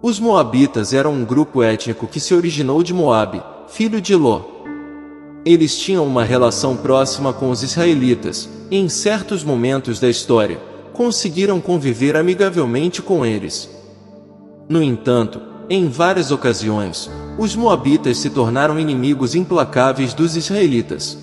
Os Moabitas eram um grupo étnico que se originou de Moabe, filho de Ló. Eles tinham uma relação próxima com os israelitas, e em certos momentos da história, conseguiram conviver amigavelmente com eles. No entanto, em várias ocasiões, os Moabitas se tornaram inimigos implacáveis dos israelitas.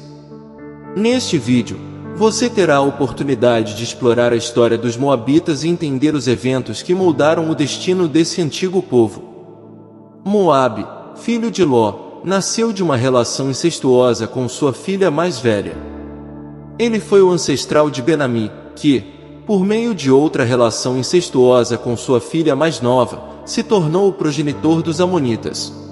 Neste vídeo, você terá a oportunidade de explorar a história dos Moabitas e entender os eventos que moldaram o destino desse antigo povo. Moabe, filho de Ló, nasceu de uma relação incestuosa com sua filha mais velha. Ele foi o ancestral de Benami, que, por meio de outra relação incestuosa com sua filha mais nova, se tornou o progenitor dos Amonitas.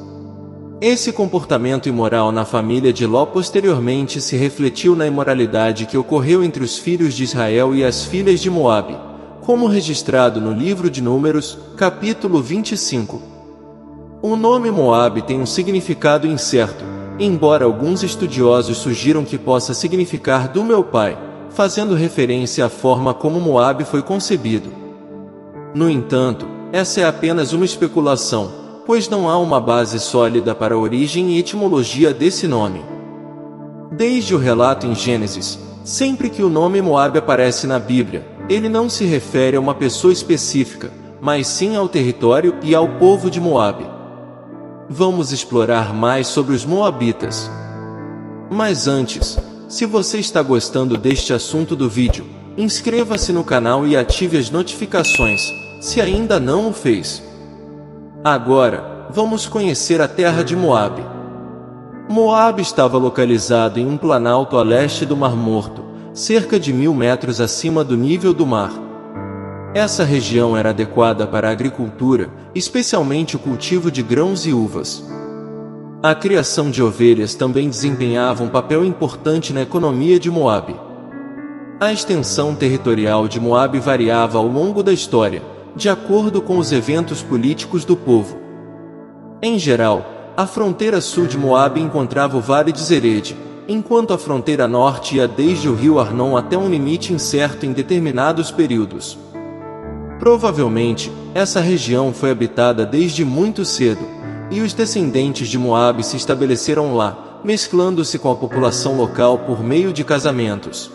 Esse comportamento imoral na família de Ló posteriormente se refletiu na imoralidade que ocorreu entre os filhos de Israel e as filhas de Moabe, como registrado no livro de Números, capítulo 25. O nome Moabe tem um significado incerto, embora alguns estudiosos sugiram que possa significar do meu pai, fazendo referência à forma como Moabe foi concebido. No entanto, essa é apenas uma especulação, pois não há uma base sólida para a origem e etimologia desse nome. Desde o relato em Gênesis, sempre que o nome Moabe aparece na Bíblia, ele não se refere a uma pessoa específica, mas sim ao território e ao povo de Moabe. Vamos explorar mais sobre os Moabitas. Mas antes, se você está gostando deste assunto do vídeo, inscreva-se no canal e ative as notificações, se ainda não o fez. Agora, vamos conhecer a terra de Moabe. Moabe estava localizado em um planalto a leste do Mar Morto, cerca de 1000 metros acima do nível do mar. Essa região era adequada para a agricultura, especialmente o cultivo de grãos e uvas. A criação de ovelhas também desempenhava um papel importante na economia de Moabe. A extensão territorial de Moabe variava ao longo da história, de acordo com os eventos políticos do povo. Em geral, a fronteira sul de Moabe encontrava o Vale de Zered, enquanto a fronteira norte ia desde o rio Arnon até um limite incerto em determinados períodos. Provavelmente, essa região foi habitada desde muito cedo, e os descendentes de Moabe se estabeleceram lá, mesclando-se com a população local por meio de casamentos.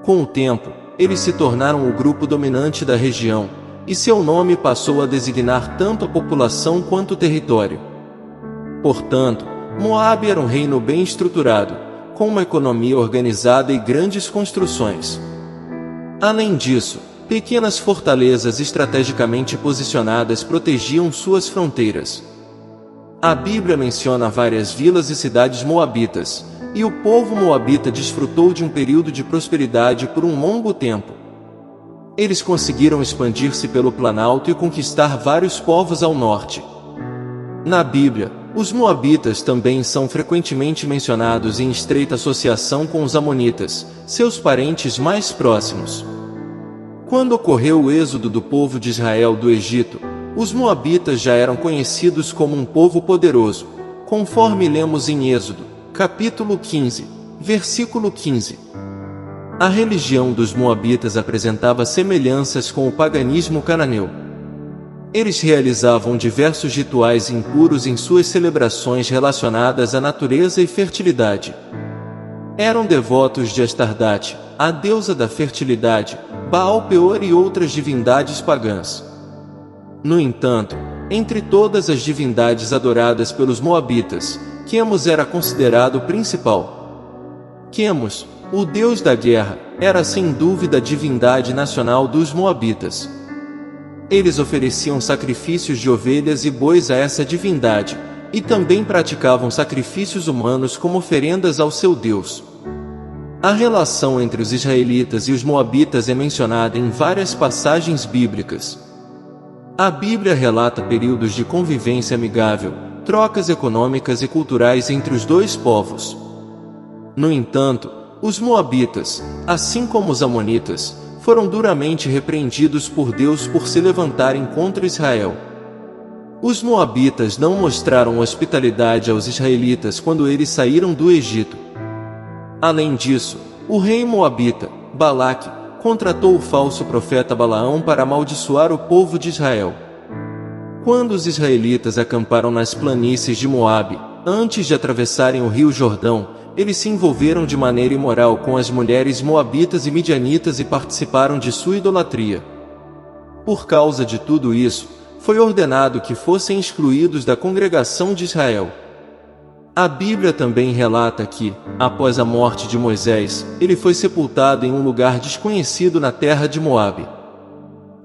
Com o tempo, eles se tornaram o grupo dominante da região, e seu nome passou a designar tanto a população quanto o território. Portanto, Moabe era um reino bem estruturado, com uma economia organizada e grandes construções. Além disso, pequenas fortalezas estrategicamente posicionadas protegiam suas fronteiras. A Bíblia menciona várias vilas e cidades moabitas, e o povo moabita desfrutou de um período de prosperidade por um longo tempo. Eles conseguiram expandir-se pelo Planalto e conquistar vários povos ao norte. Na Bíblia, os Moabitas também são frequentemente mencionados em estreita associação com os Amonitas, seus parentes mais próximos. Quando ocorreu o êxodo do povo de Israel do Egito, os Moabitas já eram conhecidos como um povo poderoso, conforme lemos em Êxodo, capítulo 15, versículo 15. A religião dos Moabitas apresentava semelhanças com o paganismo cananeu. Eles realizavam diversos rituais impuros em suas celebrações relacionadas à natureza e fertilidade. Eram devotos de Astardate, a deusa da fertilidade, Baal-peor e outras divindades pagãs. No entanto, entre todas as divindades adoradas pelos Moabitas, Quemos era considerado o principal. Quemos, o deus da guerra, era sem dúvida a divindade nacional dos Moabitas. Eles ofereciam sacrifícios de ovelhas e bois a essa divindade, e também praticavam sacrifícios humanos como oferendas ao seu deus. A relação entre os israelitas e os moabitas é mencionada em várias passagens bíblicas. A Bíblia relata períodos de convivência amigável, trocas econômicas e culturais entre os dois povos. No entanto, os moabitas, assim como os amonitas, foram duramente repreendidos por Deus por se levantarem contra Israel. Os moabitas não mostraram hospitalidade aos israelitas quando eles saíram do Egito. Além disso, o rei moabita, Balaque, contratou o falso profeta Balaão para amaldiçoar o povo de Israel. Quando os israelitas acamparam nas planícies de Moabe, antes de atravessarem o rio Jordão, eles se envolveram de maneira imoral com as mulheres moabitas e midianitas e participaram de sua idolatria. Por causa de tudo isso, foi ordenado que fossem excluídos da congregação de Israel. A Bíblia também relata que, após a morte de Moisés, ele foi sepultado em um lugar desconhecido na terra de Moabe.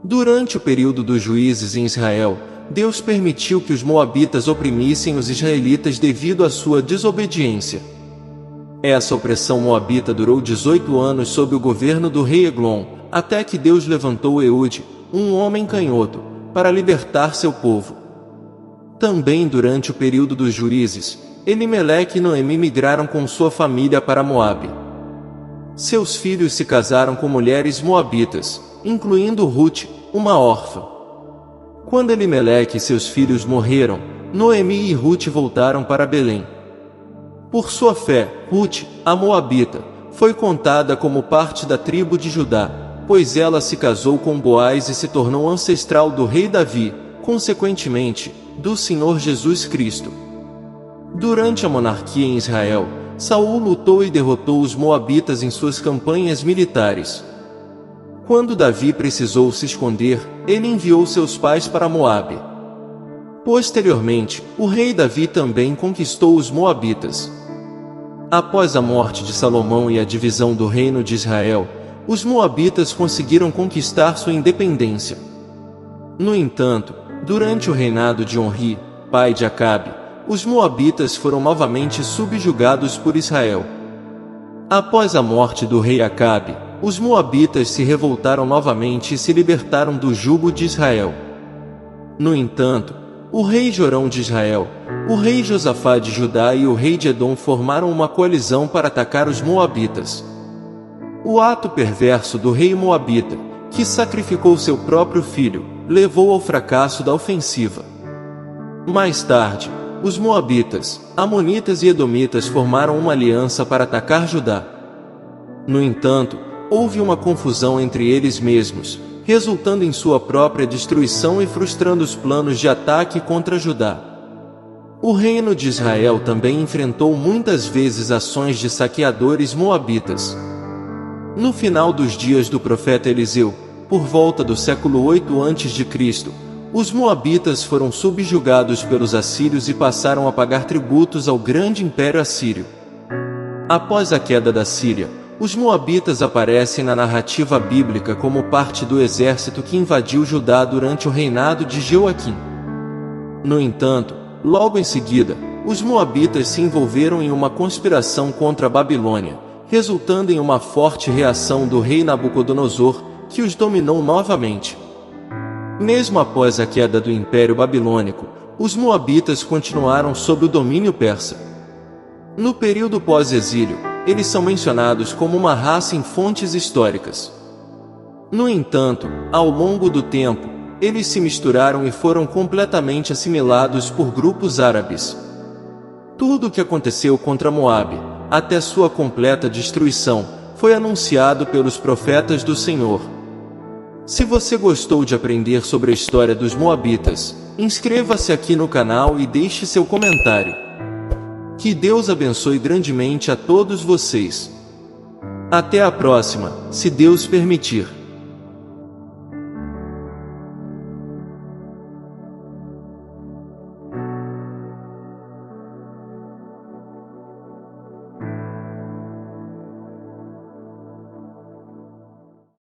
Durante o período dos juízes em Israel, Deus permitiu que os moabitas oprimissem os israelitas devido à sua desobediência. Essa opressão moabita durou 18 anos sob o governo do rei Eglon, até que Deus levantou Eude, um homem canhoto, para libertar seu povo. Também durante o período dos juízes, Elimeleque e Noemi migraram com sua família para Moabe. Seus filhos se casaram com mulheres moabitas, incluindo Ruth, uma órfã. Quando Elimeleque e seus filhos morreram, Noemi e Ruth voltaram para Belém. Por sua fé, Ruth, a moabita, foi contada como parte da tribo de Judá, pois ela se casou com Boaz e se tornou ancestral do rei Davi, consequentemente, do Senhor Jesus Cristo. Durante a monarquia em Israel, Saul lutou e derrotou os moabitas em suas campanhas militares. Quando Davi precisou se esconder, ele enviou seus pais para Moabe. Posteriormente, o rei Davi também conquistou os moabitas. Após a morte de Salomão e a divisão do reino de Israel, os moabitas conseguiram conquistar sua independência. No entanto, durante o reinado de Onri, pai de Acabe, os moabitas foram novamente subjugados por Israel. Após a morte do rei Acabe, os moabitas se revoltaram novamente e se libertaram do jugo de Israel. No entanto, o rei Jorão de Israel, o rei Josafá de Judá e o rei de Edom formaram uma coalizão para atacar os moabitas. O ato perverso do rei moabita, que sacrificou seu próprio filho, levou ao fracasso da ofensiva. Mais tarde, os moabitas, amonitas e edomitas formaram uma aliança para atacar Judá. No entanto, houve uma confusão entre eles mesmos, resultando em sua própria destruição e frustrando os planos de ataque contra Judá. O reino de Israel também enfrentou muitas vezes ações de saqueadores moabitas. No final dos dias do profeta Eliseu, por volta do século 8 a.C., os moabitas foram subjugados pelos assírios e passaram a pagar tributos ao grande império assírio. Após a queda da Síria, os moabitas aparecem na narrativa bíblica como parte do exército que invadiu Judá durante o reinado de Jeoaquim. No entanto, logo em seguida, os moabitas se envolveram em uma conspiração contra a Babilônia, resultando em uma forte reação do rei Nabucodonosor, que os dominou novamente. Mesmo após a queda do Império Babilônico, os moabitas continuaram sob o domínio persa. No período pós-exílio, eles são mencionados como uma raça em fontes históricas. No entanto, ao longo do tempo, eles se misturaram e foram completamente assimilados por grupos árabes. Tudo o que aconteceu contra Moabe, até sua completa destruição, foi anunciado pelos profetas do Senhor. Se você gostou de aprender sobre a história dos moabitas, inscreva-se aqui no canal e deixe seu comentário. Que Deus abençoe grandemente a todos vocês. Até a próxima, se Deus permitir.